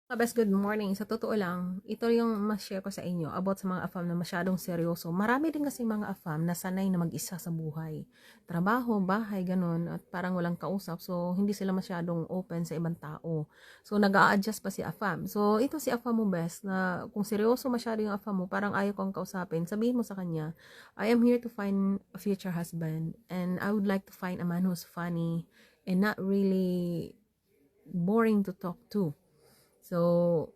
Best good morning. Sa totoo lang, ito yung mas-share ko sa inyo about sa mga afam na masyadong seryoso. Marami din kasi mga afam na sanay na mag-isa sa buhay. Trabaho, bahay, ganun, at parang walang kausap. So, hindi sila masyadong open sa ibang tao. So, nag-a-adjust pa si afam. So, ito si afam mo best na kung seryoso masyado yung afam mo, parang ayaw kong kausapin, sabihin mo sa kanya, I am here to find a future husband and I would like to find a man who's funny and not really boring to talk to. So,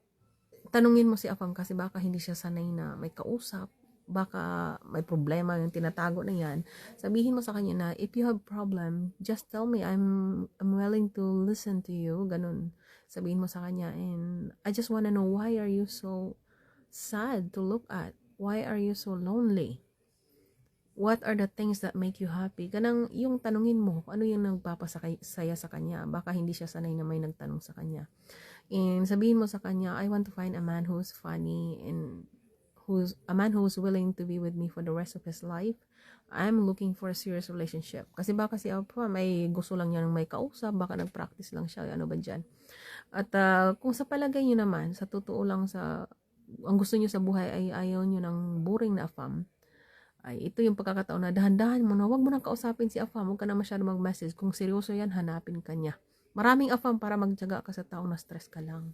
tanungin mo si Afam kasi baka hindi siya sanay na may kausap, baka may problema yung tinatago na yan. Sabihin mo sa kanya na, if you have problem, just tell me, I'm willing to listen to you, ganun. Sabihin mo sa kanya, and I just wanna know, why are you so sad to look at? Why are you so lonely? What are the things that make you happy? Kanang yung tanungin mo, ano yung nagpapasaya sa kanya? Baka hindi siya sanay na may nagtanong sa kanya. And sabihin mo sa kanya, I want to find a man who's funny and who's a man who's willing to be with me for the rest of his life. I'm looking for a serious relationship. Kasi baka si Alpha may gusto lang niya ng may kausap, baka nag-practice lang siya, ano ba dyan. At kung sa palagay niyo naman, sa totoo lang ang gusto niyo sa buhay ay ayaw niyo ng boring na afam, ay ito yung pagkakataon na dahan-dahan mo na wag mo nang kausapin si afam, wag ka na masyado mag-message. Kung seryoso yan, hanapin ka niya. Maraming afam para magtiyaga ka sa taong na stress ka lang.